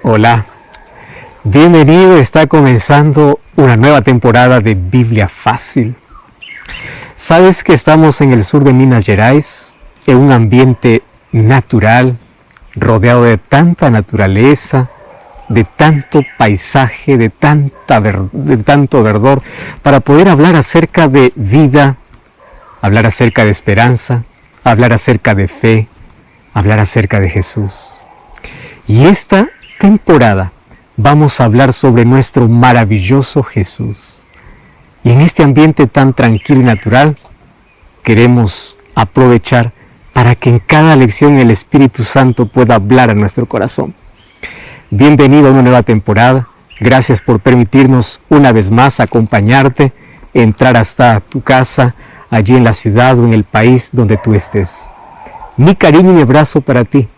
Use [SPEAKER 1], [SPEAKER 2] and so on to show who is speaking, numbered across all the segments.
[SPEAKER 1] Hola, bienvenido, está comenzando una nueva temporada de Biblia Fácil. Sabes que estamos en el sur de Minas Gerais, en un ambiente natural, rodeado de tanta naturaleza, de tanto paisaje, de tanto verdor, para poder hablar acerca de vida, hablar acerca de esperanza, hablar acerca de fe, hablar acerca de Jesús. Y esta temporada vamos a hablar sobre nuestro maravilloso Jesús. Y en este ambiente tan tranquilo y natural, queremos aprovechar para que en cada lección el Espíritu Santo pueda hablar a nuestro corazón. Bienvenido a una nueva temporada. Gracias por permitirnos una vez más acompañarte, entrar hasta tu casa, allí en la ciudad o en el país donde tú estés. Mi cariño y mi abrazo para ti.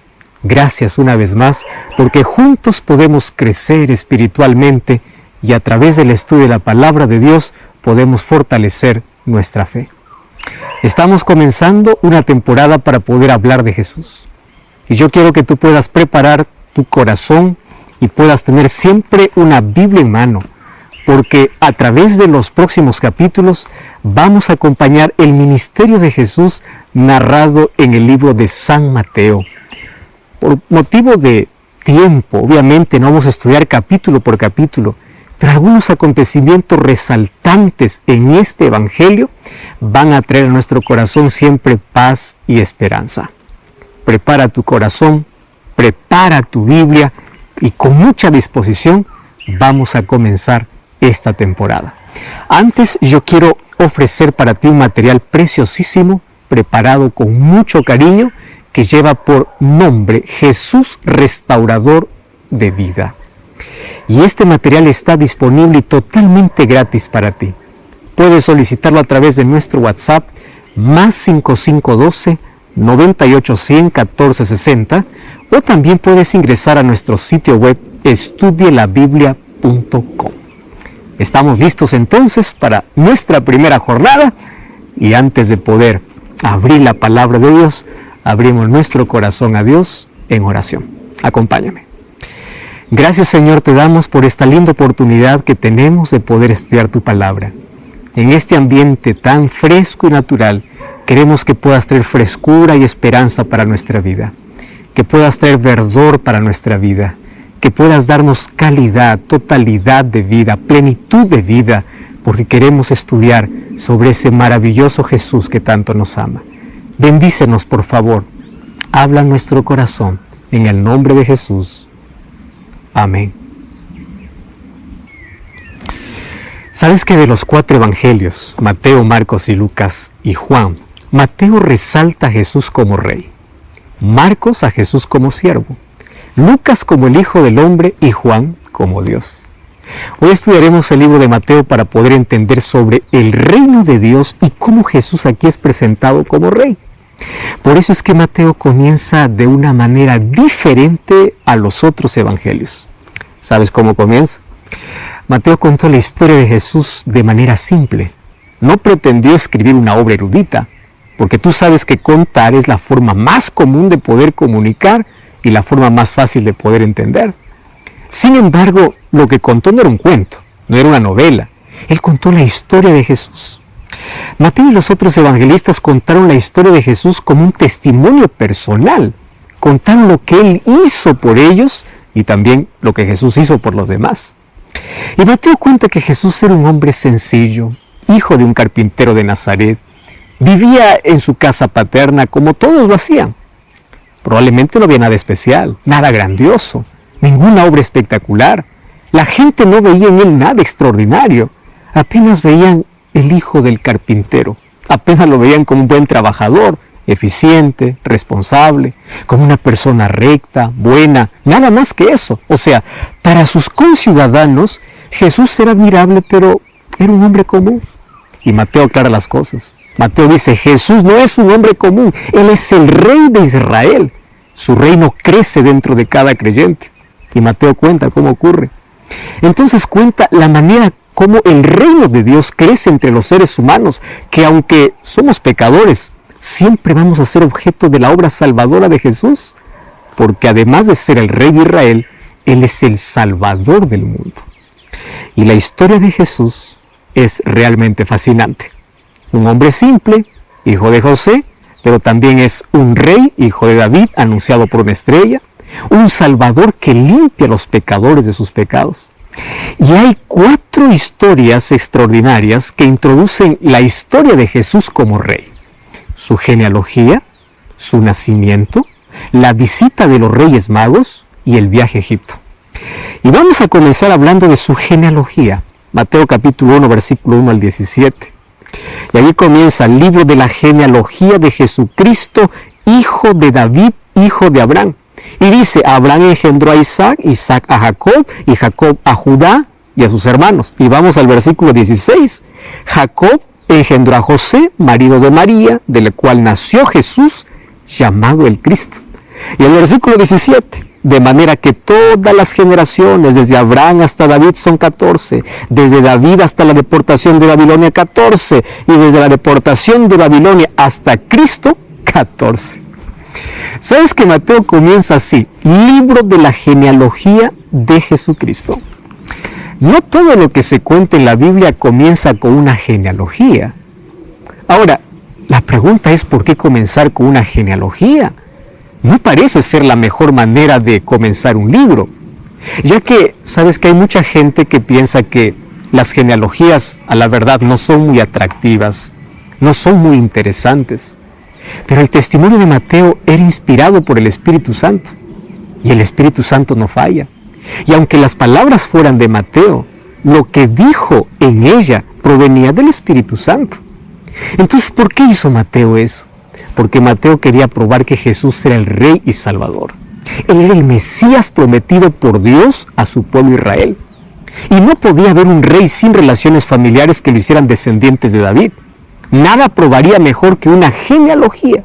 [SPEAKER 1] Gracias una vez más, porque juntos podemos crecer espiritualmente y a través del estudio de la Palabra de Dios podemos fortalecer nuestra fe. Estamos comenzando una temporada para poder hablar de Jesús. Y yo quiero que tú puedas preparar tu corazón y puedas tener siempre una Biblia en mano, porque a través de los próximos capítulos vamos a acompañar el ministerio de Jesús narrado en el libro de San Mateo. Por motivo de tiempo, obviamente no vamos a estudiar capítulo por capítulo, pero algunos acontecimientos resaltantes en este evangelio van a traer a nuestro corazón siempre paz y esperanza. Prepara tu corazón, prepara tu Biblia y con mucha disposición vamos a comenzar esta temporada. Antes yo quiero ofrecer para ti un material preciosísimo, preparado con mucho cariño, que lleva por nombre Jesús Restaurador de Vida. Y este material está disponible y totalmente gratis para ti. Puedes solicitarlo a través de nuestro WhatsApp más 5512 9810 1460 o también puedes ingresar a nuestro sitio web estudielabiblia.com. Estamos listos entonces para nuestra primera jornada y antes de poder abrir la palabra de Dios, abrimos nuestro corazón a Dios en oración. Acompáñame. Gracias, Señor, te damos por esta linda oportunidad que tenemos de poder estudiar tu palabra. En este ambiente tan fresco y natural, queremos que puedas traer frescura y esperanza para nuestra vida, que puedas traer verdor para nuestra vida, que puedas darnos calidad, totalidad de vida, plenitud de vida, porque queremos estudiar sobre ese maravilloso Jesús que tanto nos ama. Bendícenos, por favor. Habla en nuestro corazón, en el nombre de Jesús. Amén. ¿Sabes que de los 4 evangelios, Mateo, Marcos y Lucas y Juan, Mateo resalta a Jesús como rey, Marcos a Jesús como siervo, Lucas como el Hijo del Hombre y Juan como Dios? Hoy estudiaremos el libro de Mateo para poder entender sobre el reino de Dios y cómo Jesús aquí es presentado como rey. Por eso es que Mateo comienza de una manera diferente a los otros evangelios. ¿Sabes cómo comienza? Mateo contó la historia de Jesús de manera simple. No pretendió escribir una obra erudita, porque tú sabes que contar es la forma más común de poder comunicar y la forma más fácil de poder entender. Sin embargo, lo que contó no era un cuento, no era una novela. Él contó la historia de Jesús. Mateo y los otros evangelistas contaron la historia de Jesús como un testimonio personal. Contaron lo que Él hizo por ellos y también lo que Jesús hizo por los demás. Y Mateo cuenta que Jesús era un hombre sencillo, hijo de un carpintero de Nazaret. Vivía en su casa paterna como todos lo hacían. Probablemente no había nada especial, nada grandioso, ninguna obra espectacular. La gente no veía en él nada extraordinario. Apenas veían el hijo del carpintero. Apenas lo veían como un buen trabajador, eficiente, responsable, como una persona recta, buena, nada más que eso. O sea, para sus conciudadanos, Jesús era admirable, pero era un hombre común. Y Mateo aclara las cosas. Mateo dice, Jesús no es un hombre común, Él es el Rey de Israel. Su reino crece dentro de cada creyente. Y Mateo cuenta cómo ocurre. Entonces cuenta la manera como el reino de Dios crece entre los seres humanos, que aunque somos pecadores, siempre vamos a ser objeto de la obra salvadora de Jesús, porque además de ser el Rey de Israel, Él es el Salvador del mundo. Y la historia de Jesús es realmente fascinante. Un hombre simple, hijo de José, pero también es un rey, hijo de David, anunciado por una estrella, un Salvador que limpia a los pecadores de sus pecados. Y hay 4 historias extraordinarias que introducen la historia de Jesús como rey. Su genealogía, su nacimiento, la visita de los Reyes Magos y el viaje a Egipto. Y vamos a comenzar hablando de su genealogía. Mateo capítulo 1, versículo 1 al 17. Y allí comienza el libro de la genealogía de Jesucristo, hijo de David, hijo de Abraham. Y dice, Abraham engendró a Isaac, Isaac a Jacob, y Jacob a Judá y a sus hermanos. Y vamos al versículo 16. Jacob engendró a José, marido de María, del cual nació Jesús, llamado el Cristo. Y el versículo 17. De manera que todas las generaciones, desde Abraham hasta David, son 14. Desde David hasta la deportación de Babilonia, 14. Y desde la deportación de Babilonia hasta Cristo, 14. ¿Sabes que Mateo comienza así? Libro de la genealogía de Jesucristo. No todo lo que se cuenta en la Biblia comienza con una genealogía. Ahora, la pregunta es ¿por qué comenzar con una genealogía? No parece ser la mejor manera de comenzar un libro, ya que sabes que hay mucha gente que piensa que las genealogías a la verdad no son muy atractivas, no son muy interesantes. Pero el testimonio de Mateo era inspirado por el Espíritu Santo, y el Espíritu Santo no falla. Y aunque las palabras fueran de Mateo, lo que dijo en ella provenía del Espíritu Santo. Entonces, ¿por qué hizo Mateo eso? Porque Mateo quería probar que Jesús era el Rey y Salvador. Él era el Mesías prometido por Dios a su pueblo Israel. Y no podía haber un rey sin relaciones familiares que lo hicieran descendientes de David. Nada probaría mejor que una genealogía.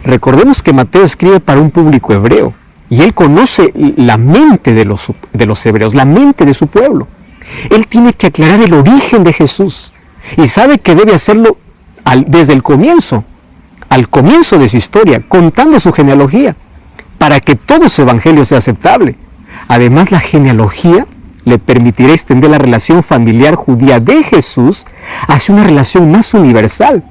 [SPEAKER 1] Recordemos que Mateo escribe para un público hebreo y él conoce la mente de los hebreos, la mente de su pueblo. Él tiene que aclarar el origen de Jesús y sabe que debe hacerlo desde el comienzo, al comienzo de su historia, contando su genealogía, para que todo su evangelio sea aceptable. Además, la genealogía le permitirá extender la relación familiar judía de Jesús hacia una relación más universal.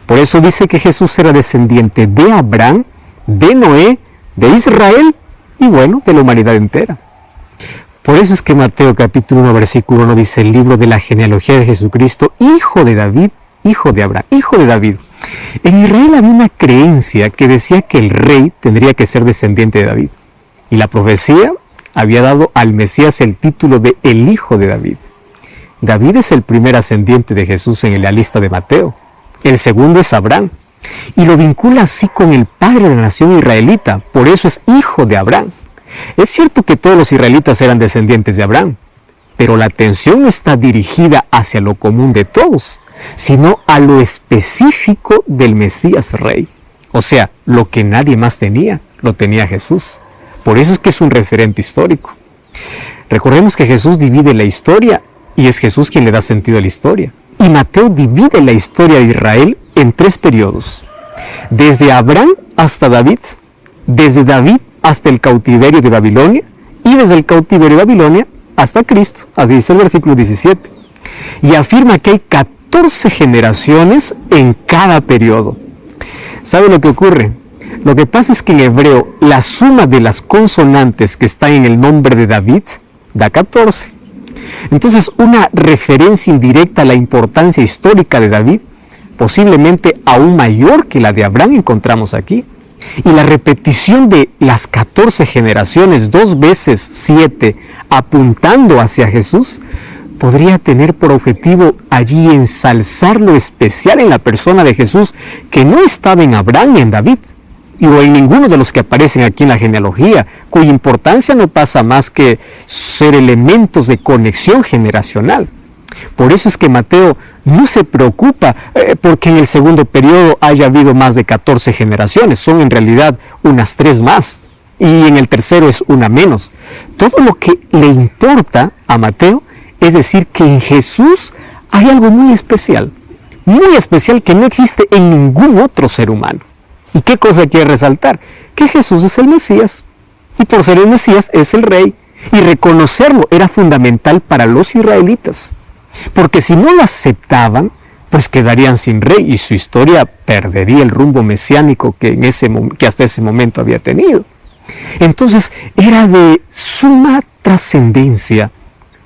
[SPEAKER 1] Por eso dice que Jesús era descendiente de Abraham, de Noé, de Israel y bueno, de la humanidad entera. Por eso es que Mateo capítulo 1 versículo 1 dice el libro de la genealogía de Jesucristo, hijo de David, hijo de Abraham, hijo de David. En Israel había una creencia que decía que el rey tendría que ser descendiente de David. Y la profecía había dado al Mesías el título de el hijo de David. David es el primer ascendiente de Jesús en la lista de Mateo. El segundo es Abraham. Y lo vincula así con el padre de la nación israelita. Por eso es hijo de Abraham. Es cierto que todos los israelitas eran descendientes de Abraham, pero la atención no está dirigida hacia lo común de todos, sino a lo específico del Mesías Rey. O sea, lo que nadie más tenía, lo tenía Jesús. Por eso es que es un referente histórico. Recordemos que Jesús divide la historia y es Jesús quien le da sentido a la historia. Y Mateo divide la historia de Israel en 3 periodos. Desde Abraham hasta David, desde David hasta el cautiverio de Babilonia y desde el cautiverio de Babilonia hasta Cristo. Así dice el versículo 17. Y afirma que hay 14 generaciones en cada periodo. ¿Sabe lo que ocurre? Lo que pasa es que en hebreo la suma de las consonantes que están en el nombre de David da 14. Entonces una referencia indirecta a la importancia histórica de David, posiblemente aún mayor que la de Abraham, encontramos aquí. Y la repetición de las 14 generaciones, 2 veces 7, apuntando hacia Jesús, podría tener por objetivo allí ensalzar lo especial en la persona de Jesús que no estaba en Abraham ni en David, o en ninguno de los que aparecen aquí en la genealogía, cuya importancia no pasa más que ser elementos de conexión generacional. Por eso es que Mateo no se preocupa porque en el segundo periodo haya habido más de 14 generaciones, son en realidad unas 3 más, y en el tercero es una menos. Todo lo que le importa a Mateo es decir que en Jesús hay algo muy especial que no existe en ningún otro ser humano. ¿Y qué cosa quiere resaltar? Que Jesús es el Mesías, y por ser el Mesías es el Rey, Y reconocerlo era fundamental para los israelitas, porque si no lo aceptaban, pues quedarían sin rey y su historia perdería el rumbo mesiánico que hasta ese momento había tenido. Entonces era de suma trascendencia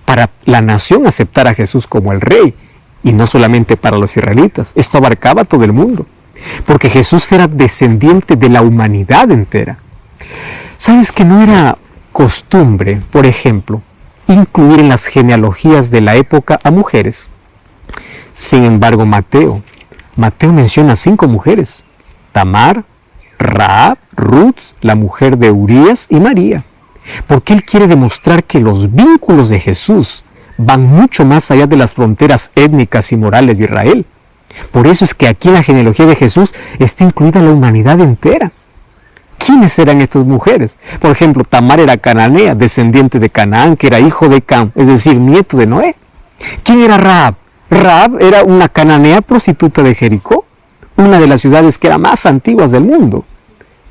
[SPEAKER 1] para la nación aceptar a Jesús como el rey, y no solamente para los israelitas. Esto abarcaba a todo el mundo, porque Jesús era descendiente de la humanidad entera. ¿Sabes que no era costumbre, por ejemplo, incluir en las genealogías de la época a mujeres? Sin embargo, Mateo menciona 5 mujeres: Tamar, Rahab, Ruth, la mujer de Urías, y María, porque él quiere demostrar que los vínculos de Jesús van mucho más allá de las fronteras étnicas y morales de Israel. Por eso es que aquí en la genealogía de Jesús está incluida la humanidad entera. ¿Quiénes eran estas mujeres? Por ejemplo, Tamar era cananea, descendiente de Canaán, que era hijo de Cam, es decir, nieto de Noé. ¿Quién era Rahab? Rahab era una cananea prostituta de Jericó, una de las ciudades que eran más antiguas del mundo.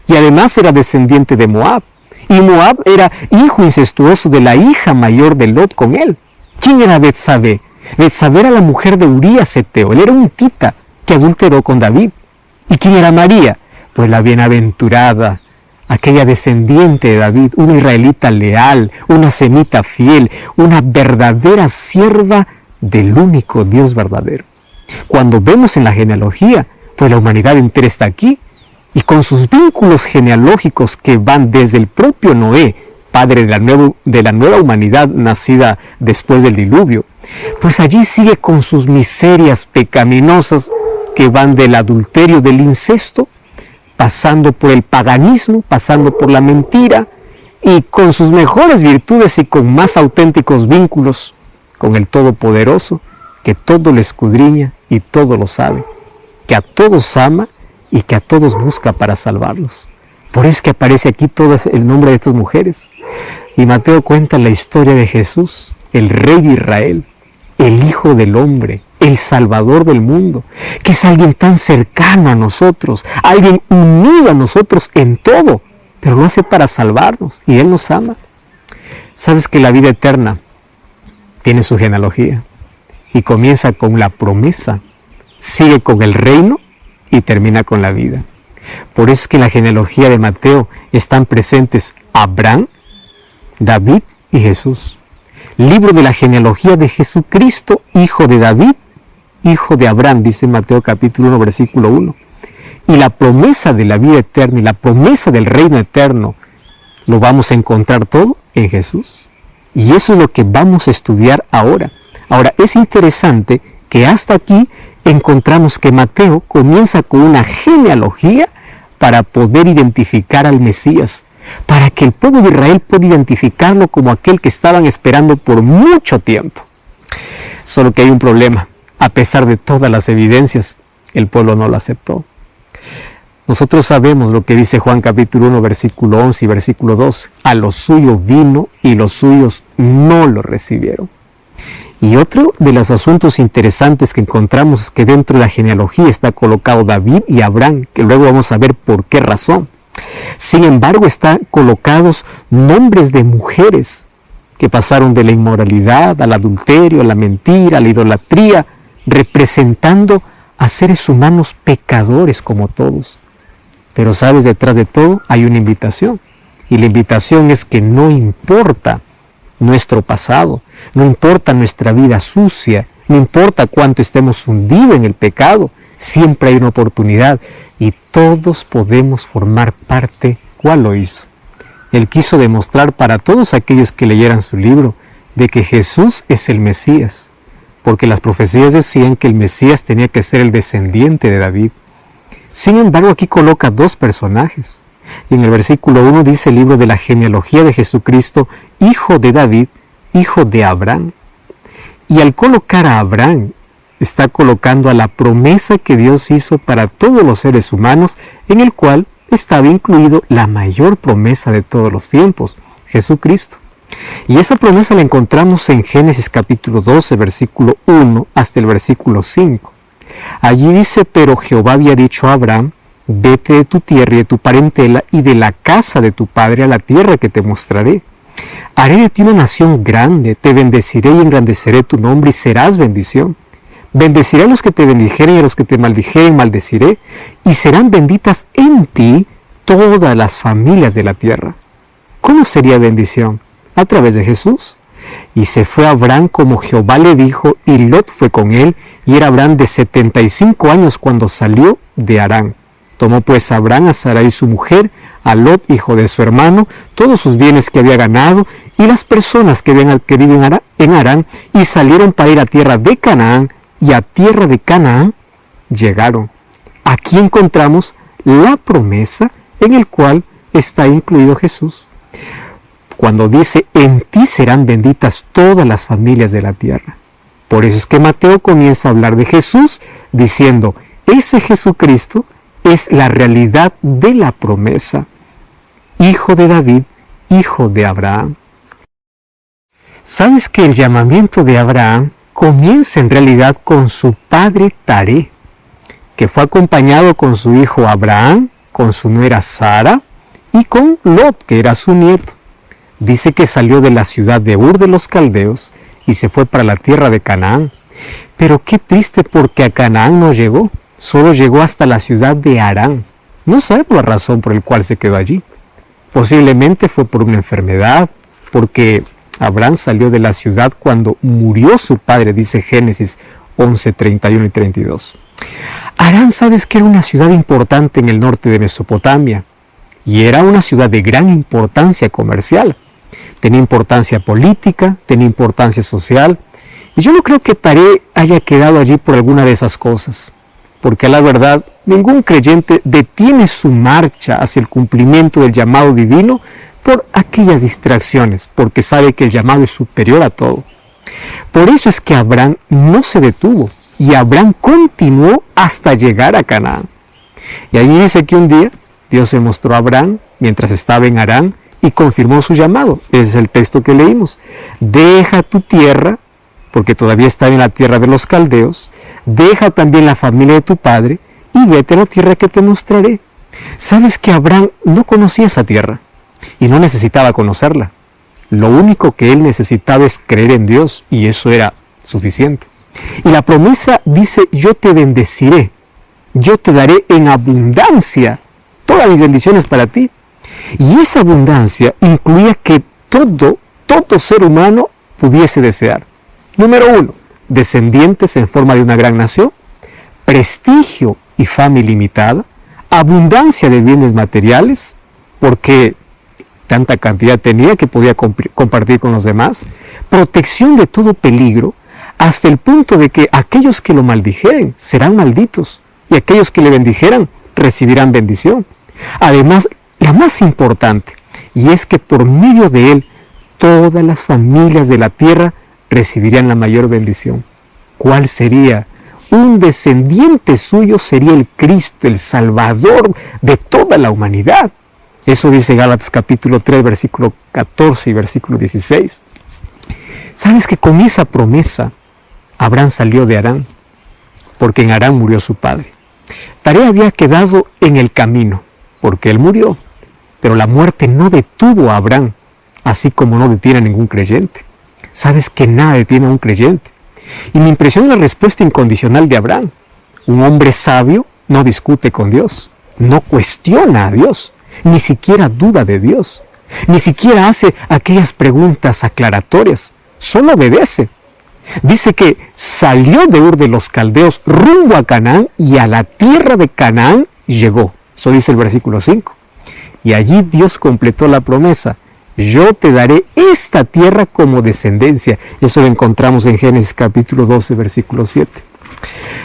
[SPEAKER 1] Y además era descendiente de Moab. Y Moab era hijo incestuoso de la hija mayor de Lot con él. ¿Quién era Betsabé? Betsabé era la mujer de Urías Eteo. Él era un hitita que adulteró con David. ¿Y quién era María? Pues la bienaventurada, aquella descendiente de David, una israelita leal, una semita fiel, una verdadera sierva del único Dios verdadero. Cuando vemos en la genealogía, pues la humanidad entera está aquí, y con sus vínculos genealógicos que van desde el propio Noé, padre de la nueva humanidad nacida después del diluvio, pues allí sigue con sus miserias pecaminosas que van del adulterio, del incesto, pasando por el paganismo, pasando por la mentira, y con sus mejores virtudes y con más auténticos vínculos con el Todopoderoso, que todo lo escudriña y todo lo sabe, que a todos ama y que a todos busca para salvarlos. Por eso es que aparece aquí todo el nombre de estas mujeres. Y Mateo cuenta la historia de Jesús, el Rey de Israel, el Hijo del Hombre, el Salvador del mundo, que es alguien tan cercano a nosotros, alguien unido a nosotros en todo, pero lo hace para salvarnos y Él nos ama. ¿Sabes que la vida eterna tiene su genealogía y comienza con la promesa, sigue con el reino y termina con la vida? Por eso es que en la genealogía de Mateo están presentes Abraham, David y Jesús. Libro de la genealogía de Jesucristo, hijo de David, hijo de Abraham, dice Mateo capítulo 1, versículo 1. Y la promesa de la vida eterna y la promesa del reino eterno lo vamos a encontrar todo en Jesús. Y eso es lo que vamos a estudiar ahora. Ahora, es interesante que hasta aquí encontramos que Mateo comienza con una genealogía para poder identificar al Mesías, para que el pueblo de Israel pueda identificarlo como aquel que estaban esperando por mucho tiempo. Solo que hay un problema. A pesar de todas las evidencias, el pueblo no lo aceptó. Nosotros sabemos lo que dice Juan capítulo 1, versículo 11 y versículo 2. A los suyos vino y los suyos no lo recibieron. Y otro de los asuntos interesantes que encontramos es que dentro de la genealogía está colocado David y Abraham, que luego vamos a ver por qué razón. Sin embargo, están colocados nombres de mujeres que pasaron de la inmoralidad al adulterio, a la mentira, a la idolatría, representando a seres humanos pecadores como todos. Pero sabes, detrás de todo hay una invitación. Y la invitación es que no importa nuestro pasado, no importa nuestra vida sucia, no importa cuánto estemos hundidos en el pecado, siempre hay una oportunidad y todos podemos formar parte. ¿Cuál lo hizo? Él quiso demostrar para todos aquellos que leyeran su libro de que Jesús es el Mesías, porque las profecías decían que el Mesías tenía que ser el descendiente de David. Sin embargo, aquí coloca 2 personajes. Y en el versículo 1 dice el libro de la genealogía de Jesucristo, hijo de David, hijo de Abraham. Y al colocar a Abraham, está colocando a la promesa que Dios hizo para todos los seres humanos, en el cual estaba incluido la mayor promesa de todos los tiempos, Jesucristo. Y esa promesa la encontramos en Génesis capítulo 12, versículo 1 hasta el versículo 5. Allí dice: pero Jehová había dicho a Abraham, vete de tu tierra y de tu parentela y de la casa de tu padre a la tierra que te mostraré. Haré de ti una nación grande, te bendeciré y engrandeceré tu nombre y serás bendición. Bendeciré a los que te bendijeren y a los que te maldijeren maldeciré, y serán benditas en ti todas las familias de la tierra. ¿Cómo sería bendición? A través de Jesús. Y se fue Abraham como Jehová le dijo, y Lot fue con él, y era Abraham de 75 años cuando salió de Harán. Tomó pues Abraham a Sarai su mujer, a Lot, hijo de su hermano, todos sus bienes que había ganado, y las personas que habían adquirido en Harán, y salieron para ir a tierra de Canaán, y a tierra de Canaán llegaron. Aquí encontramos la promesa en el cual está incluido Jesús. Cuando dice, en ti serán benditas todas las familias de la tierra. Por eso es que Mateo comienza a hablar de Jesús, diciendo, ese Jesucristo es la realidad de la promesa. Hijo de David, hijo de Abraham. ¿Sabes que el llamamiento de Abraham comienza en realidad con su padre Taré, que fue acompañado con su hijo Abraham, con su nuera Sara y con Lot, que era su nieto? Dice que salió de la ciudad de Ur de los Caldeos y se fue para la tierra de Canaán. Pero qué triste, porque a Canaán no llegó, solo llegó hasta la ciudad de Harán. No sabemos la razón por la cual se quedó allí. Posiblemente fue por una enfermedad, porque Abraham salió de la ciudad cuando murió su padre, dice Génesis 11, 31 y 32. Harán, sabes que era una ciudad importante en el norte de Mesopotamia, y era una ciudad de gran importancia comercial. Tenía importancia política, tenía importancia social, y yo no creo que Taré haya quedado allí por alguna de esas cosas, porque a la verdad ningún creyente detiene su marcha hacia el cumplimiento del llamado divino por aquellas distracciones, porque sabe que el llamado es superior a todo. Por eso es que Abraham no se detuvo, y Abraham continuó hasta llegar a Canaán. Y allí dice que un día Dios se mostró a Abraham mientras estaba en Harán y confirmó su llamado. Ese es el texto que leímos. Deja tu tierra, porque todavía estaba en la tierra de los caldeos, deja también la familia de tu padre y vete a la tierra que te mostraré. ¿Sabes que Abraham no conocía esa tierra y no necesitaba conocerla? Lo único que él necesitaba es creer en Dios, y eso era suficiente. Y la promesa dice, yo te bendeciré, yo te daré en abundancia todas mis bendiciones para ti. Y esa abundancia incluía que todo ser humano pudiese desear. Número 1, descendientes en forma de una gran nación, prestigio y fama ilimitada, abundancia de bienes materiales, porque tanta cantidad tenía que podía compartir con los demás, protección de todo peligro, hasta el punto de que aquellos que lo maldijeren serán malditos, y aquellos que le bendijeran recibirán bendición. Además, la más importante, y es que por medio de él, todas las familias de la tierra recibirían la mayor bendición. ¿Cuál sería? Un descendiente suyo sería el Cristo, el Salvador de toda la humanidad. Eso dice Gálatas capítulo 3, versículo 14 y versículo 16. ¿Sabes que con esa promesa Abraham salió de Harán? Porque en Harán murió su padre. Taré había quedado en el camino, porque él murió. Pero la muerte no detuvo a Abraham, así como no detiene a ningún creyente. ¿Sabes que nada detiene a un creyente? Y me impresiona la respuesta incondicional de Abraham. Un hombre sabio no discute con Dios, no cuestiona a Dios, ni siquiera duda de Dios, ni siquiera hace aquellas preguntas aclaratorias, solo obedece. Dice que salió de Ur de los Caldeos rumbo a Canaán, y a la tierra de Canaán llegó. Eso dice el versículo 5. Y allí Dios completó la promesa. Yo te daré esta tierra como descendencia. Eso lo encontramos en Génesis capítulo 12, versículo 7.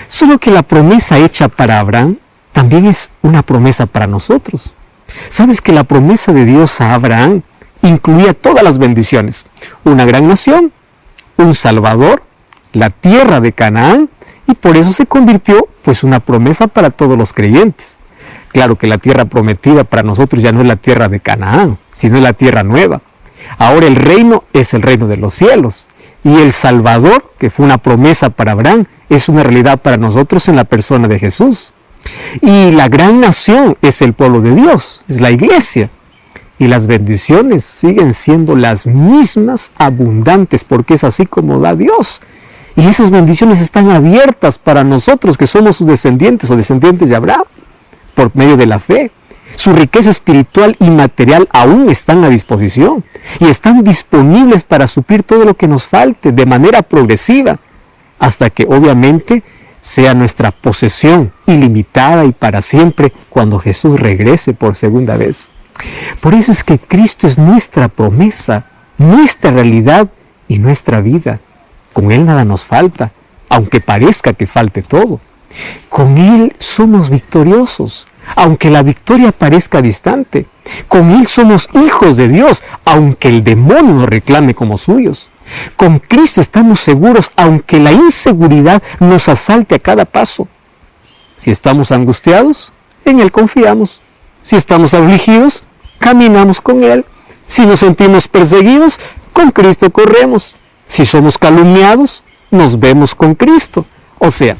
[SPEAKER 1] Solo que la promesa hecha para Abraham también es una promesa para nosotros. ¿Sabes que la promesa de Dios a Abraham incluía todas las bendiciones? Una gran nación, un Salvador, la tierra de Canaán, y por eso se convirtió pues una promesa para todos los creyentes. Claro que la tierra prometida para nosotros ya no es la tierra de Canaán, sino es la tierra nueva. Ahora el reino es el reino de los cielos, y el Salvador, que fue una promesa para Abraham, es una realidad para nosotros en la persona de Jesús. Y la gran nación es el pueblo de Dios, es la iglesia. Y las bendiciones siguen siendo las mismas, abundantes, porque es así como da Dios. Y esas bendiciones están abiertas para nosotros que somos sus descendientes o descendientes de Abraham, por medio de la fe. Su riqueza espiritual y material aún están a disposición y están disponibles para suplir todo lo que nos falte de manera progresiva, hasta que obviamente sea nuestra posesión ilimitada y para siempre cuando Jesús regrese por segunda vez. Por eso es que Cristo es nuestra promesa, nuestra realidad y nuestra vida. Con Él nada nos falta, aunque parezca que falte todo. Con Él somos victoriosos, aunque la victoria parezca distante. Con Él somos hijos de Dios, aunque el demonio nos reclame como suyos. Con Cristo estamos seguros, aunque la inseguridad nos asalte a cada paso. Si estamos angustiados, en Él confiamos. Si estamos afligidos, caminamos con Él. Si nos sentimos perseguidos, con Cristo corremos. Si somos calumniados, nos vemos con Cristo. O sea,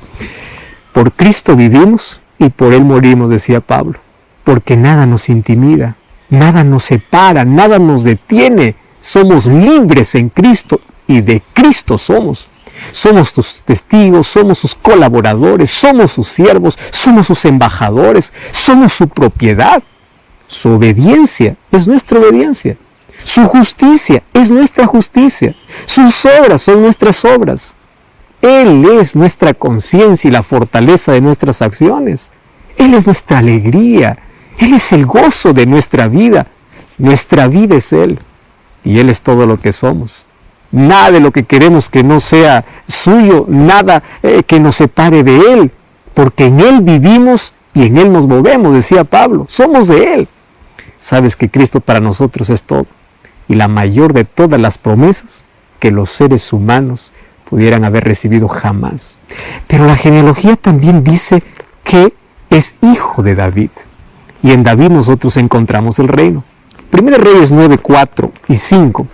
[SPEAKER 1] por Cristo vivimos y por Él morimos, decía Pablo. Porque nada nos intimida, nada nos separa, nada nos detiene. Somos libres en Cristo y de Cristo somos. Somos sus testigos, somos sus colaboradores, somos sus siervos, somos sus embajadores, somos su propiedad. Su obediencia es nuestra obediencia. Su justicia es nuestra justicia. Sus obras son nuestras obras. Él es nuestra conciencia y la fortaleza de nuestras acciones. Él es nuestra alegría. Él es el gozo de nuestra vida. Nuestra vida es Él. Y Él es todo lo que somos. Nada de lo que queremos que no sea suyo, nada que nos separe de Él. Porque en Él vivimos y en Él nos movemos, decía Pablo. Somos de Él. Sabes que Cristo para nosotros es todo. Y la mayor de todas las promesas que los seres humanos pudieran haber recibido jamás. Pero la genealogía también dice que es hijo de David. Y en David nosotros encontramos el reino. 1 Reyes 9, 4 y 5.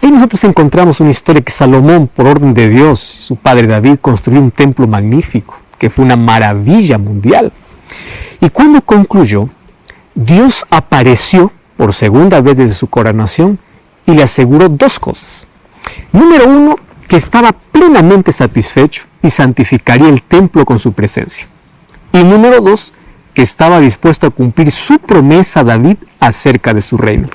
[SPEAKER 1] Ahí nosotros encontramos una historia que Salomón, por orden de Dios, su padre David, construyó un templo magnífico, que fue una maravilla mundial. Y cuando concluyó, Dios apareció por segunda vez desde su coronación y le aseguró dos cosas. Número uno, que estaba plenamente satisfecho y santificaría el templo con su presencia. Y número dos, que estaba dispuesto a cumplir su promesa a David acerca de su reino.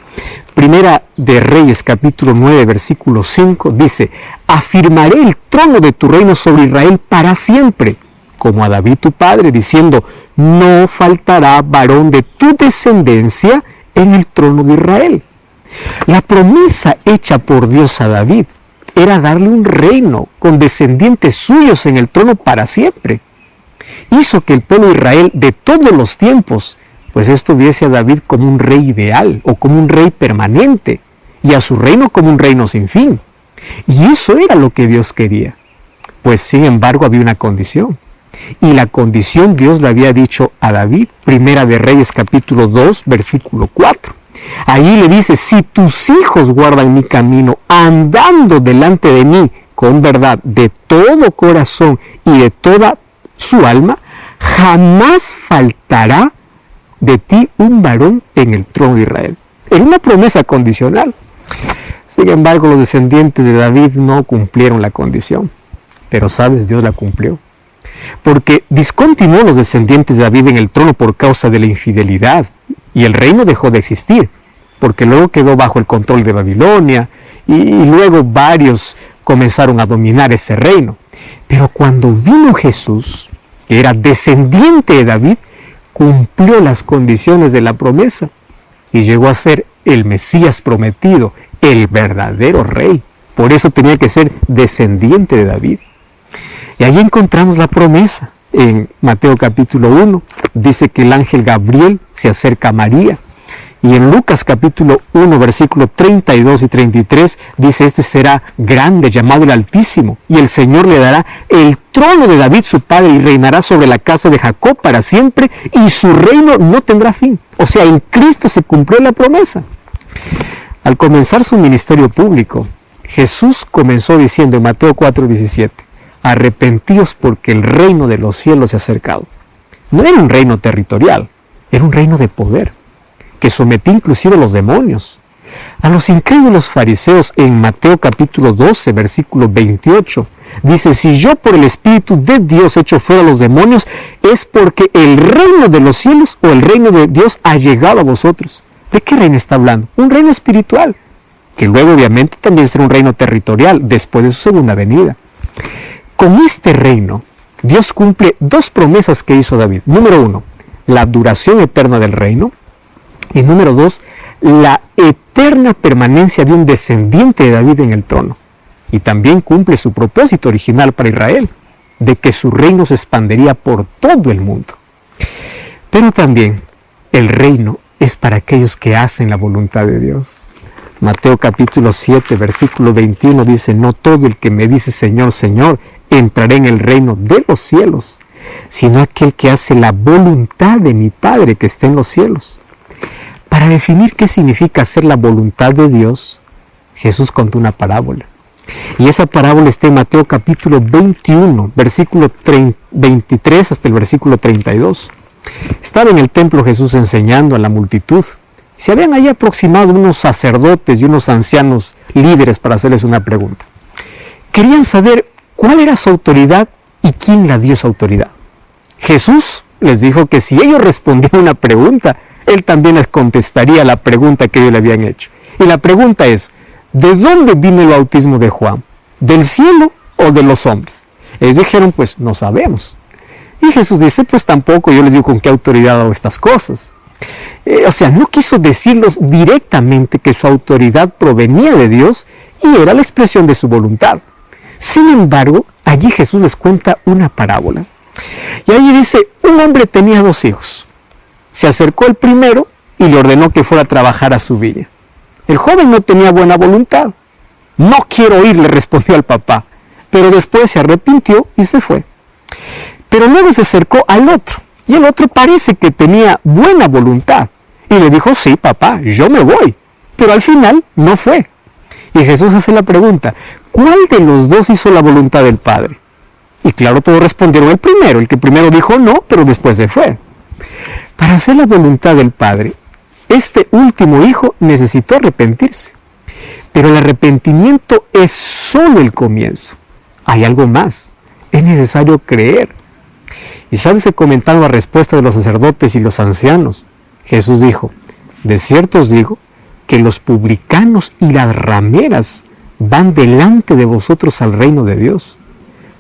[SPEAKER 1] Primera de Reyes, capítulo 9, versículo 5, dice: afirmaré el trono de tu reino sobre Israel para siempre, como a David tu padre, diciendo: no faltará varón de tu descendencia en el trono de Israel. La promesa hecha por Dios a David era darle un reino con descendientes suyos en el trono para siempre. Hizo que el pueblo de Israel de todos los tiempos, pues esto viese a David como un rey ideal o como un rey permanente y a su reino como un reino sin fin. Y eso era lo que Dios quería. Pues sin embargo había una condición. Y la condición Dios le había dicho a David, Primera de Reyes capítulo 2, versículo 4. Allí le dice: si tus hijos guardan mi camino, andando delante de mí con verdad de todo corazón y de toda su alma, jamás faltará de ti un varón en el trono de Israel. Era una promesa condicional. Sin embargo, los descendientes de David no cumplieron la condición. Pero sabes, Dios la cumplió. Porque discontinuó los descendientes de David en el trono por causa de la infidelidad, y el reino dejó de existir, porque luego quedó bajo el control de Babilonia, y luego varios comenzaron a dominar ese reino. Pero cuando vino Jesús, que era descendiente de David, cumplió las condiciones de la promesa, y llegó a ser el Mesías prometido, el verdadero rey. Por eso tenía que ser descendiente de David. Y allí encontramos la promesa. En Mateo capítulo 1 dice que el ángel Gabriel se acerca a María. Y en Lucas capítulo 1 versículo 32 y 33 dice: este será grande, llamado el Altísimo, y el Señor le dará el trono de David su padre, y reinará sobre la casa de Jacob para siempre, y su reino no tendrá fin. O sea, en Cristo se cumplió la promesa. Al comenzar su ministerio público, Jesús comenzó diciendo en Mateo 4:17: arrepentíos porque el reino de los cielos se ha acercado. No era un reino territorial, era un reino de poder, que sometía inclusive a los demonios. A los incrédulos fariseos en Mateo capítulo 12, versículo 28, dice: si yo por el Espíritu de Dios echo fuera a los demonios, es porque el reino de los cielos o el reino de Dios ha llegado a vosotros. ¿De qué reino está hablando? Un reino espiritual, que luego obviamente también será un reino territorial después de su segunda venida. Con este reino, Dios cumple dos promesas que hizo David. Número 1, la duración eterna del reino. Y número 2, la eterna permanencia de un descendiente de David en el trono. Y también cumple su propósito original para Israel, de que su reino se expandería por todo el mundo. Pero también el reino es para aquellos que hacen la voluntad de Dios. Mateo capítulo 7, versículo 21 dice: no todo el que me dice Señor, Señor, entrará en el reino de los cielos, sino aquel que hace la voluntad de mi Padre que está en los cielos. Para definir qué significa hacer la voluntad de Dios, Jesús contó una parábola. Y esa parábola está en Mateo capítulo 21, versículo 23 hasta el versículo 32. Estaba en el templo Jesús enseñando a la multitud. Se habían ahí aproximado unos sacerdotes y unos ancianos líderes para hacerles una pregunta. Querían saber cuál era su autoridad y quién la dio esa autoridad. Jesús les dijo que si ellos respondían una pregunta, Él también les contestaría la pregunta que ellos le habían hecho. Y la pregunta es: ¿de dónde vino el bautismo de Juan? ¿Del cielo o de los hombres? Ellos dijeron: pues no sabemos. Y Jesús dice: pues tampoco yo les digo con qué autoridad hago estas cosas. O sea, no quiso decirlos directamente que su autoridad provenía de Dios y era la expresión de su voluntad. Sin embargo, allí Jesús les cuenta una parábola. Y allí dice: un hombre tenía 2 hijos. Se acercó el primero y le ordenó que fuera a trabajar a su viña. El joven no tenía buena voluntad. No quiero ir, le respondió al papá. Pero después se arrepintió y se fue. Pero luego se acercó al otro. Y el otro parece que tenía buena voluntad. Y le dijo: sí, papá, yo me voy. Pero al final no fue. Y Jesús hace la pregunta: ¿cuál de los dos hizo la voluntad del Padre? Y claro, todos respondieron el primero. El que primero dijo no, pero después se fue. Para hacer la voluntad del Padre, este último hijo necesitó arrepentirse. Pero el arrepentimiento es solo el comienzo. Hay algo más. Es necesario creer. Y sabes, comentando la respuesta de los sacerdotes y los ancianos, Jesús dijo: de cierto os digo que los publicanos y las rameras van delante de vosotros al reino de Dios.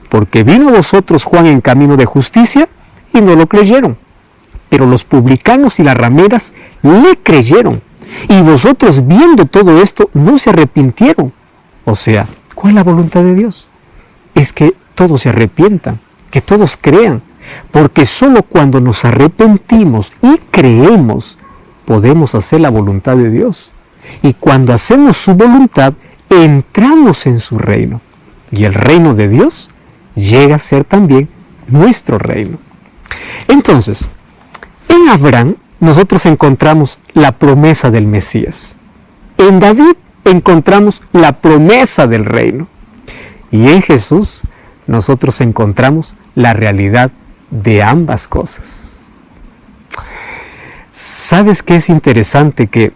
[SPEAKER 1] Porque vino a vosotros Juan en camino de justicia y no lo creyeron. Pero los publicanos y las rameras le creyeron. Y vosotros, viendo todo esto, no se arrepintieron. O sea, ¿cuál es la voluntad de Dios? Es que todos se arrepientan, que todos crean. Porque solo cuando nos arrepentimos y creemos, podemos hacer la voluntad de Dios. Y cuando hacemos su voluntad, entramos en su reino. Y el reino de Dios llega a ser también nuestro reino. Entonces, en Abraham nosotros encontramos la promesa del Mesías. En David encontramos la promesa del reino. Y en Jesús nosotros encontramos la realidad de ambas cosas. ¿Sabes qué es interesante? Que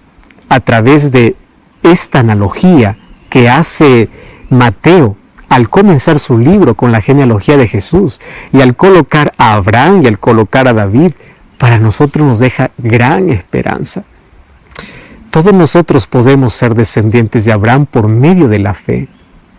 [SPEAKER 1] a través de esta analogía que hace Mateo al comenzar su libro con la genealogía de Jesús y al colocar a Abraham y al colocar a David, para nosotros nos deja gran esperanza. Todos nosotros podemos ser descendientes de Abraham por medio de la fe.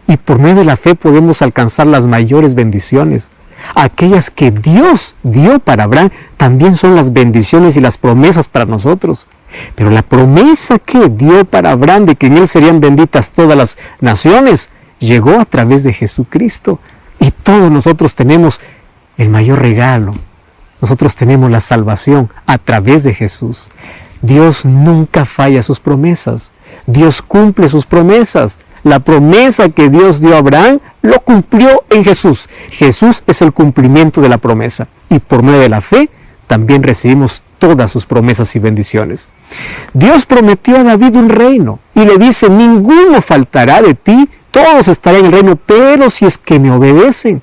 [SPEAKER 1] Y por medio de la fe podemos alcanzar las mayores bendiciones. Aquellas que Dios dio para Abraham también son las bendiciones y las promesas para nosotros. Pero la promesa que dio para Abraham de que en él serían benditas todas las naciones, llegó a través de Jesucristo. Y todos nosotros tenemos el mayor regalo. Nosotros tenemos la salvación a través de Jesús. Dios nunca falla sus promesas. Dios cumple sus promesas. La promesa que Dios dio a Abraham lo cumplió en Jesús. Jesús es el cumplimiento de la promesa. Y por medio de la fe también recibimos todas sus promesas y bendiciones. Dios prometió a David un reino y le dice: ninguno faltará de ti, todos estarán en el reino, pero si es que me obedecen.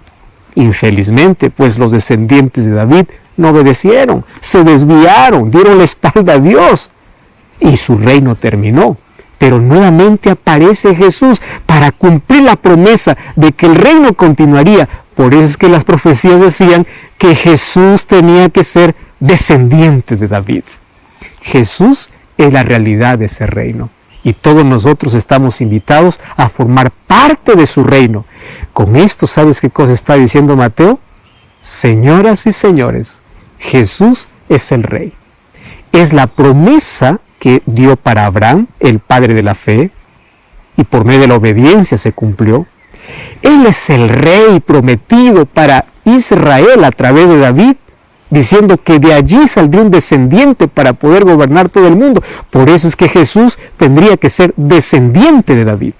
[SPEAKER 1] Infelizmente, pues los descendientes de David no obedecieron, se desviaron, dieron la espalda a Dios. y su reino terminó. Pero nuevamente aparece Jesús para cumplir la promesa de que el reino continuaría. Por eso es que las profecías decían que Jesús tenía que ser descendiente de David. Jesús es la realidad de ese reino. Y todos nosotros estamos invitados a formar parte de su reino. Con esto, ¿sabes qué cosa está diciendo Mateo? Señoras y señores, Jesús es el Rey. Es la promesa que dio para Abraham, el padre de la fe, y por medio de la obediencia se cumplió. Él es el Rey prometido para Israel a través de David, diciendo que de allí saldría un descendiente para poder gobernar todo el mundo. Por eso es que Jesús tendría que ser descendiente de David.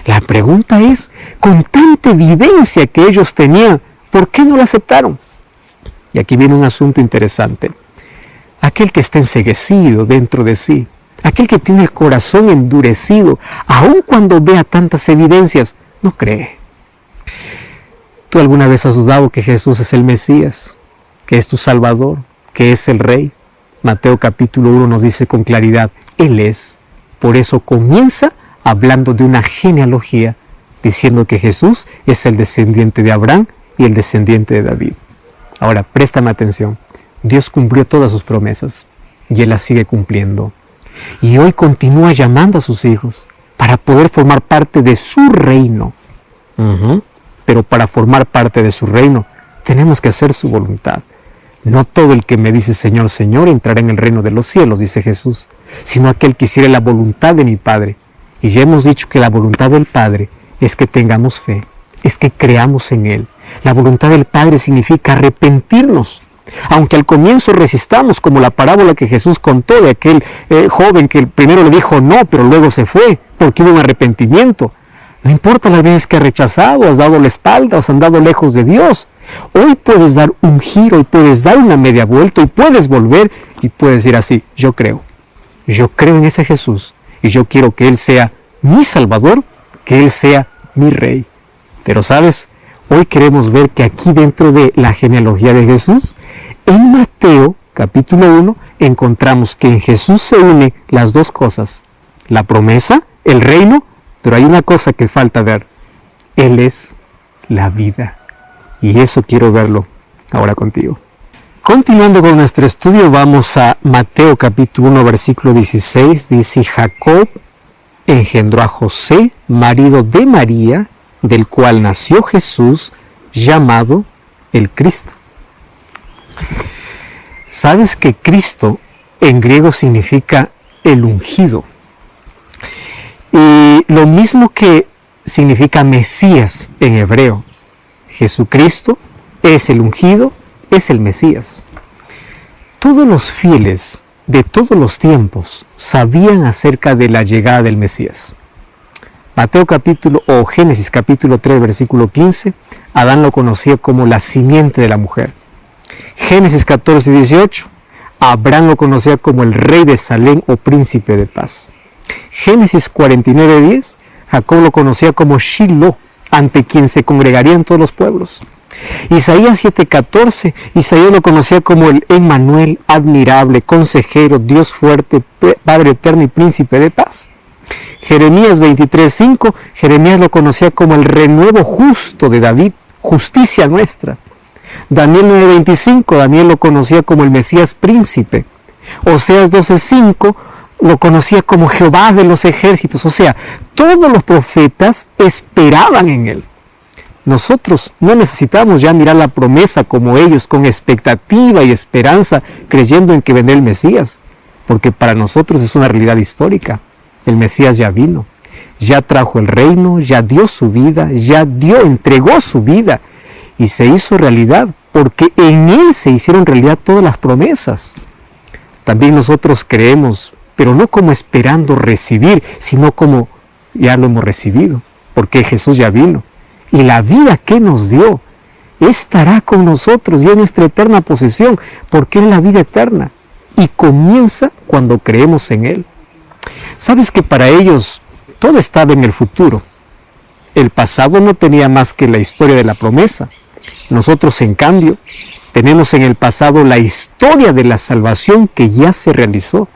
[SPEAKER 1] La pregunta es, con tanta evidencia que ellos tenían, ¿por qué no lo aceptaron? Y aquí viene un asunto interesante. Aquel que está enceguecido dentro de sí, aquel que tiene el corazón endurecido, aun cuando vea tantas evidencias, no cree. ¿Tú alguna vez has dudado que Jesús es el Mesías, que es tu Salvador, que es el Rey? Mateo capítulo 1 nos dice con claridad, Él es. Por eso comienza hablando de una genealogía, diciendo que Jesús es el descendiente de Abraham y el descendiente de David. Ahora, préstame atención. Dios cumplió todas sus promesas y Él las sigue cumpliendo. Y hoy continúa llamando a sus hijos para poder formar parte de su reino. Pero para formar parte de su reino tenemos que hacer su voluntad. No todo el que me dice Señor, Señor entrará en el reino de los cielos, dice Jesús, sino aquel que hiciere la voluntad de mi Padre. Y ya hemos dicho que la voluntad del Padre es que tengamos fe, es que creamos en Él. La voluntad del Padre significa arrepentirnos. Aunque al comienzo resistamos, como la parábola que Jesús contó de aquel joven que primero le dijo no, pero luego se fue, porque hubo un arrepentimiento. No importa las veces que has rechazado, has dado la espalda, has andado lejos de Dios. Hoy puedes dar un giro, y puedes dar una media vuelta, y puedes volver, y puedes decir así, yo creo en ese Jesús, y yo quiero que Él sea mi Salvador, que Él sea mi Rey. Pero ¿sabes? Hoy queremos ver que aquí dentro de la genealogía de Jesús, en Mateo capítulo 1, encontramos que en Jesús se une las dos cosas, la promesa, el reino, pero hay una cosa que falta ver, Él es la vida. Y eso quiero verlo ahora contigo. Continuando con nuestro estudio, vamos a Mateo capítulo 1, versículo 16, dice, Jacob engendró a José, marido de María, del cual nació Jesús, llamado el Cristo. ¿Sabes que Cristo en griego significa el ungido? Y lo mismo que significa Mesías en hebreo. Jesucristo es el ungido, es el Mesías. Todos los fieles de todos los tiempos sabían acerca de la llegada del Mesías. Génesis capítulo 3, versículo 15, Adán lo conocía como la simiente de la mujer. Génesis 14, 18, Abraham lo conocía como el rey de Salem o príncipe de paz. Génesis 49, 10, Jacob lo conocía como Shiloh, ante quien se congregarían todos los pueblos. Isaías 7, 14, Isaías lo conocía como el Emmanuel, admirable, consejero, Dios fuerte, Padre eterno y príncipe de paz. Jeremías 23, 5, Jeremías lo conocía como el renuevo justo de David, justicia nuestra. Daniel 9, 25, Daniel lo conocía como el Mesías príncipe. Oseas 12, 5, lo conocía como Jehová de los ejércitos. O sea, todos los profetas esperaban en Él. Nosotros no necesitamos ya mirar la promesa como ellos, con expectativa y esperanza, creyendo en que vendrá el Mesías, porque para nosotros es una realidad histórica. El Mesías ya vino, ya trajo el reino, ya dio su vida, entregó su vida y se hizo realidad, porque en Él se hicieron realidad todas las promesas. También nosotros creemos, pero no como esperando recibir, sino como ya lo hemos recibido, porque Jesús ya vino. Y la vida que nos dio estará con nosotros y es nuestra eterna posesión, porque es la vida eterna y comienza cuando creemos en Él. ¿Sabes que para ellos todo estaba en el futuro? El pasado no tenía más que la historia de la promesa. Nosotros, en cambio, tenemos en el pasado la historia de la salvación que ya se realizó.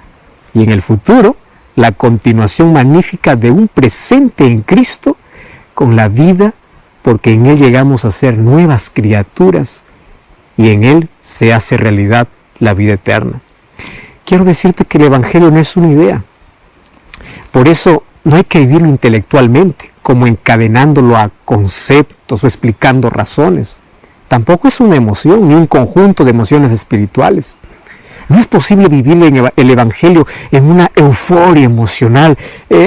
[SPEAKER 1] y en el futuro la continuación magnífica de un presente en Cristo con la vida, porque en Él llegamos a ser nuevas criaturas y en Él se hace realidad la vida eterna. Quiero decirte que el Evangelio no es una idea. Por eso no hay que vivirlo intelectualmente, como encadenándolo a conceptos o explicando razones. Tampoco es una emoción ni un conjunto de emociones espirituales. No es posible vivir el Evangelio en una euforia emocional,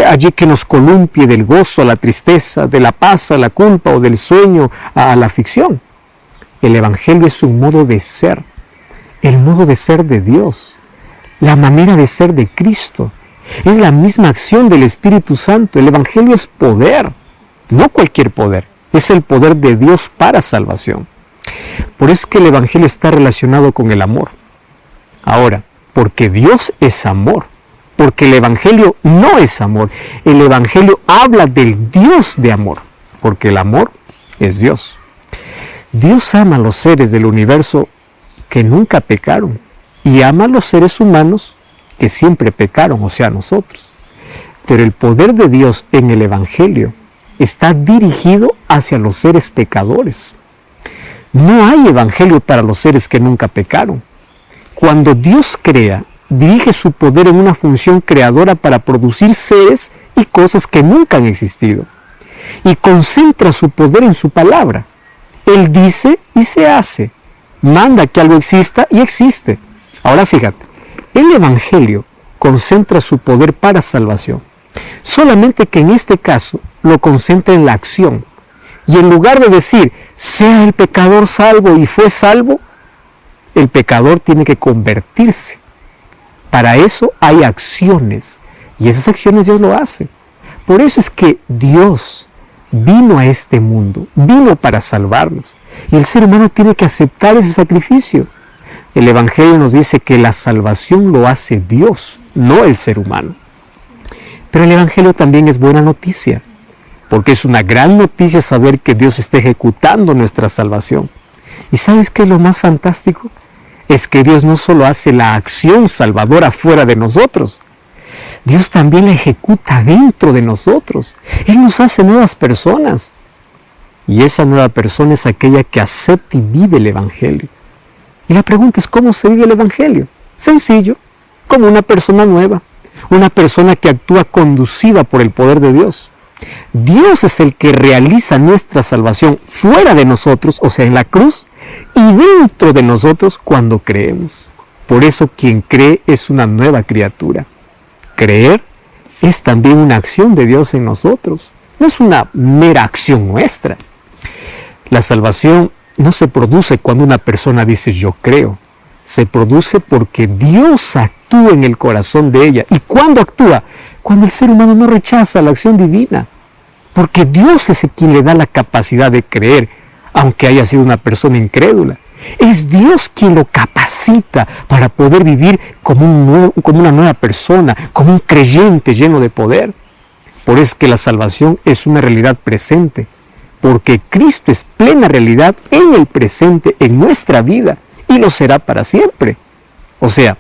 [SPEAKER 1] allí que nos columpie del gozo a la tristeza, de la paz a la culpa o del sueño a la ficción. El Evangelio es un modo de ser, el modo de ser de Dios, la manera de ser de Cristo. Es la misma acción del Espíritu Santo. El Evangelio es poder, no cualquier poder, es el poder de Dios para salvación. Por eso es que el Evangelio está relacionado con el amor. Ahora, porque Dios es amor, porque el Evangelio no es amor, el Evangelio habla del Dios de amor, porque el amor es Dios. Dios ama a los seres del universo que nunca pecaron y ama a los seres humanos que siempre pecaron, o sea, nosotros. Pero el poder de Dios en el Evangelio está dirigido hacia los seres pecadores. No hay Evangelio para los seres que nunca pecaron. Cuando Dios crea, dirige su poder en una función creadora para producir seres y cosas que nunca han existido. Y concentra su poder en su palabra. Él dice y se hace. Manda que algo exista y existe. Ahora fíjate, el Evangelio concentra su poder para salvación. Solamente que en este caso lo concentra en la acción. Y en lugar de decir, sea el pecador salvo y fue salvo, el pecador tiene que convertirse. Para eso hay acciones, y esas acciones Dios lo hace. Por eso es que Dios vino a este mundo, vino para salvarnos, y el ser humano tiene que aceptar ese sacrificio. El Evangelio nos dice que la salvación lo hace Dios, no el ser humano. Pero el Evangelio también es buena noticia, porque es una gran noticia saber que Dios está ejecutando nuestra salvación. ¿Y sabes qué es lo más fantástico? Es que Dios no solo hace la acción salvadora fuera de nosotros, Dios también la ejecuta dentro de nosotros. Él nos hace nuevas personas. Y esa nueva persona es aquella que acepta y vive el Evangelio. Y la pregunta es, ¿cómo se vive el Evangelio? Sencillo, como una persona nueva, una persona que actúa conducida por el poder de Dios. Dios es el que realiza nuestra salvación fuera de nosotros, o sea, en la cruz, y dentro de nosotros cuando creemos. Por eso quien cree es una nueva criatura. Creer es también una acción de Dios en nosotros, no es una mera acción nuestra. La salvación no se produce cuando una persona dice yo creo, se produce porque Dios actúa en el corazón de ella. ¿Y cuándo actúa? Cuando el ser humano no rechaza la acción divina, porque Dios es quien le da la capacidad de creer, aunque haya sido una persona incrédula. Es Dios quien lo capacita para poder vivir como una nueva persona, como un creyente lleno de poder. Por eso es que la salvación es una realidad presente, porque Cristo es plena realidad en el presente, en nuestra vida, y lo será para siempre. O sea,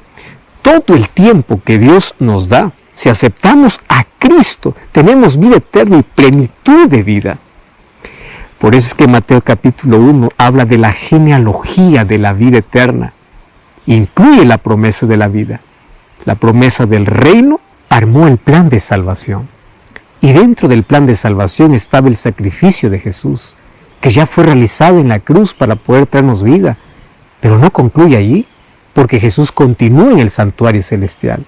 [SPEAKER 1] todo el tiempo que Dios nos da, si aceptamos a Cristo, tenemos vida eterna y plenitud de vida. Por eso es que Mateo capítulo 1 habla de la genealogía de la vida eterna. Incluye la promesa de la vida. La promesa del reino armó el plan de salvación. Y dentro del plan de salvación estaba el sacrificio de Jesús, que ya fue realizado en la cruz para poder traernos vida. Pero no concluye allí, porque Jesús continúa en el santuario celestial.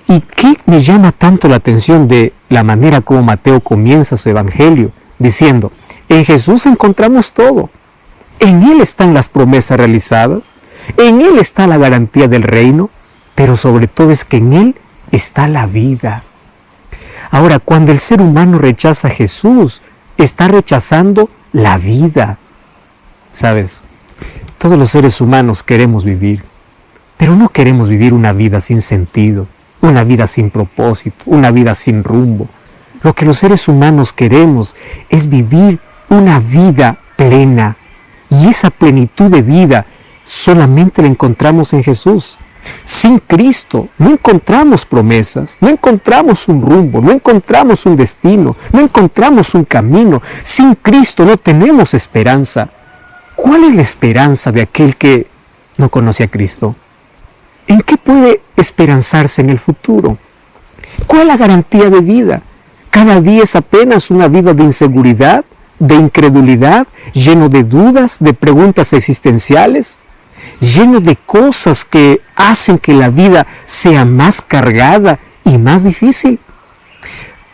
[SPEAKER 1] ¿Y qué me llama tanto la atención de la manera como Mateo comienza su evangelio? Diciendo, en Jesús encontramos todo. En Él están las promesas realizadas, en Él está la garantía del reino, pero sobre todo es que en Él está la vida. Ahora, cuando el ser humano rechaza a Jesús, está rechazando la vida. ¿Sabes? Todos los seres humanos queremos vivir, pero no queremos vivir una vida sin sentido, una vida sin propósito, una vida sin rumbo. Lo que los seres humanos queremos es vivir una vida plena. Y esa plenitud de vida solamente la encontramos en Jesús. Sin Cristo no encontramos promesas, no encontramos un rumbo, no encontramos un destino, no encontramos un camino. Sin Cristo no tenemos esperanza. ¿Cuál es la esperanza de aquel que no conoce a Cristo? ¿En qué puede esperanzarse en el futuro? ¿Cuál es la garantía de vida? Cada día es apenas una vida de inseguridad, de incredulidad, lleno de dudas, de preguntas existenciales, lleno de cosas que hacen que la vida sea más cargada y más difícil.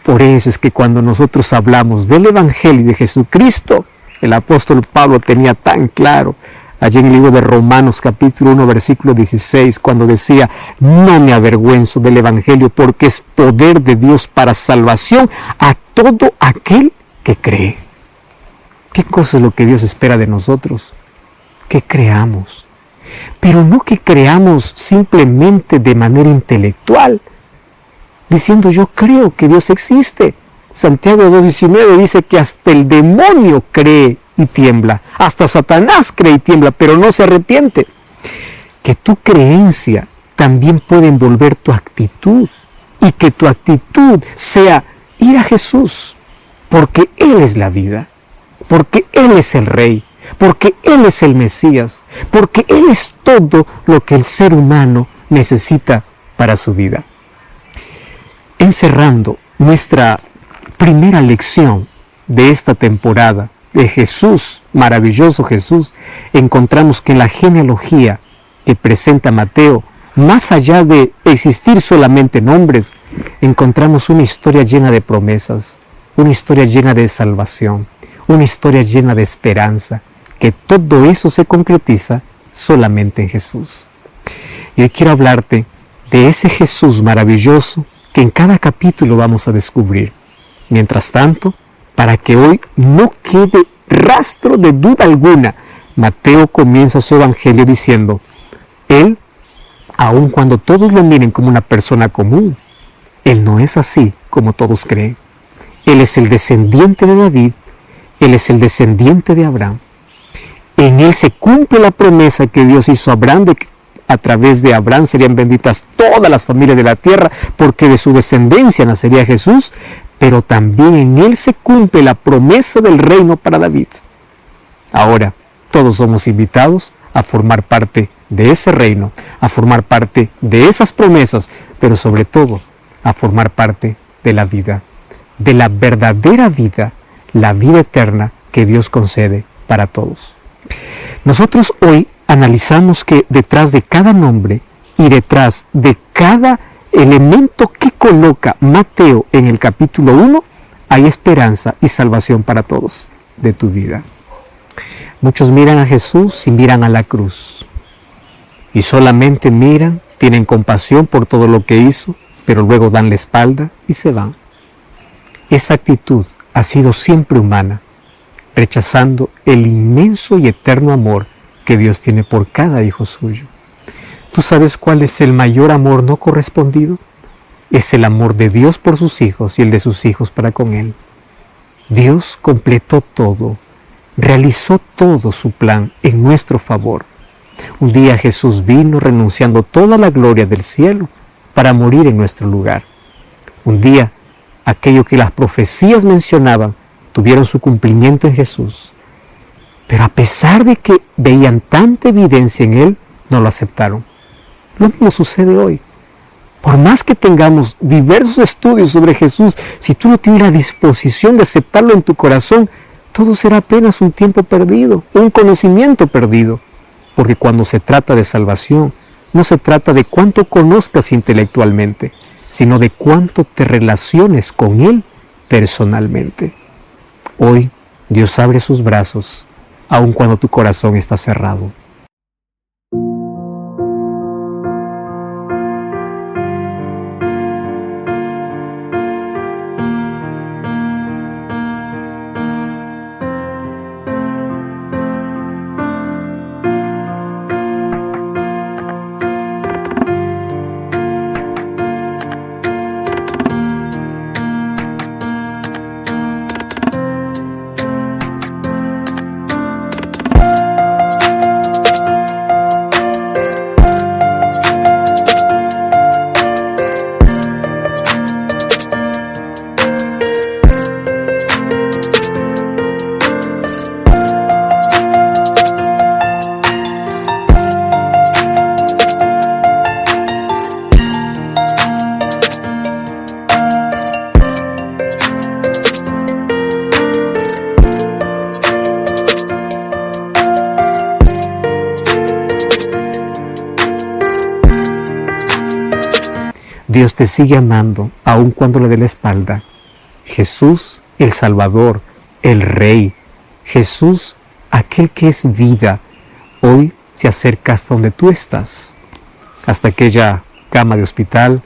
[SPEAKER 1] Por eso es que cuando nosotros hablamos del Evangelio de Jesucristo, el apóstol Pablo tenía tan claro, allí en el libro de Romanos capítulo 1 versículo 16, cuando decía: no me avergüenzo del Evangelio, porque es poder de Dios para salvación a todo aquel que cree. ¿Qué cosa es lo que Dios espera de nosotros? Que creamos. Pero no que creamos simplemente de manera intelectual, diciendo yo creo que Dios existe. Santiago 2:19 dice que hasta el demonio cree y tiembla, hasta Satanás cree y tiembla, pero no se arrepiente. Que tu creencia también puede envolver tu actitud, y que tu actitud sea ir a Jesús, porque Él es la vida, porque Él es el Rey, porque Él es el Mesías, porque Él es todo lo que el ser humano necesita para su vida. Encerrando nuestra primera lección de esta temporada de Jesús, maravilloso Jesús, encontramos que en la genealogía que presenta Mateo, más allá de existir solamente nombres, encontramos una historia llena de promesas, una historia llena de salvación, una historia llena de esperanza, que todo eso se concretiza solamente en Jesús. Y hoy quiero hablarte de ese Jesús maravilloso que en cada capítulo vamos a descubrir. Mientras tanto, para que hoy no quede rastro de duda alguna, Mateo comienza su evangelio diciendo: Él, aun cuando todos lo miren como una persona común, Él no es así como todos creen. Él es el descendiente de David, Él es el descendiente de Abraham. En Él se cumple la promesa que Dios hizo a Abraham de que a través de Abraham serían benditas todas las familias de la tierra, porque de su descendencia nacería Jesús, pero también en Él se cumple la promesa del reino para David. Ahora, todos somos invitados a formar parte de ese reino, a formar parte de esas promesas, pero sobre todo a formar parte de la vida, de la verdadera vida, la vida eterna que Dios concede para todos. Nosotros hoy analizamos que detrás de cada nombre y detrás de cada elemento que coloca Mateo en el capítulo 1, hay esperanza y salvación para todos de tu vida. Muchos miran a Jesús y miran a la cruz. Y solamente miran, tienen compasión por todo lo que hizo, pero luego dan la espalda y se van. Esa actitud ha sido siempre humana, rechazando el inmenso y eterno amor que Dios tiene por cada hijo suyo. ¿Tú sabes cuál es el mayor amor no correspondido? Es el amor de Dios por sus hijos y el de sus hijos para con Él. Dios completó todo, realizó todo su plan en nuestro favor. Un día Jesús vino renunciando toda la gloria del cielo para morir en nuestro lugar. Un día, aquello que las profecías mencionaban tuvieron su cumplimiento en Jesús. Pero a pesar de que veían tanta evidencia en Él, no lo aceptaron. Lo mismo sucede hoy. Por más que tengamos diversos estudios sobre Jesús, si tú no tienes la disposición de aceptarlo en tu corazón, todo será apenas un tiempo perdido, un conocimiento perdido. Porque cuando se trata de salvación, no se trata de cuánto conozcas intelectualmente, sino de cuánto te relaciones con Él personalmente. Hoy Dios abre sus brazos, aun cuando tu corazón está cerrado. Dios te sigue amando aun cuando le dé la espalda. Jesús, el Salvador, el Rey, Jesús, aquel que es vida, hoy se acerca hasta donde tú estás, hasta aquella cama de hospital,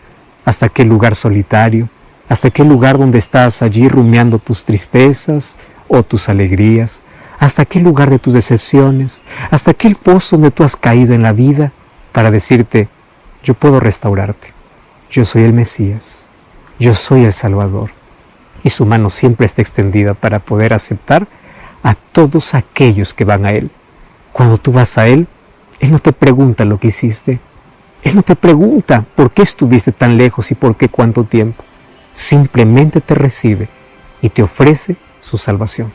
[SPEAKER 1] hasta aquel lugar solitario, hasta aquel lugar donde estás allí rumiando tus tristezas o tus alegrías, hasta aquel lugar de tus decepciones, hasta aquel pozo donde tú has caído en la vida, para decirte, yo puedo restaurarte, yo soy el Mesías, yo soy el Salvador. Y su mano siempre está extendida para poder aceptar a todos aquellos que van a Él. Cuando tú vas a Él, Él no te pregunta lo que hiciste, Él no te pregunta por qué estuviste tan lejos y por qué cuánto tiempo. Simplemente te recibe y te ofrece su salvación.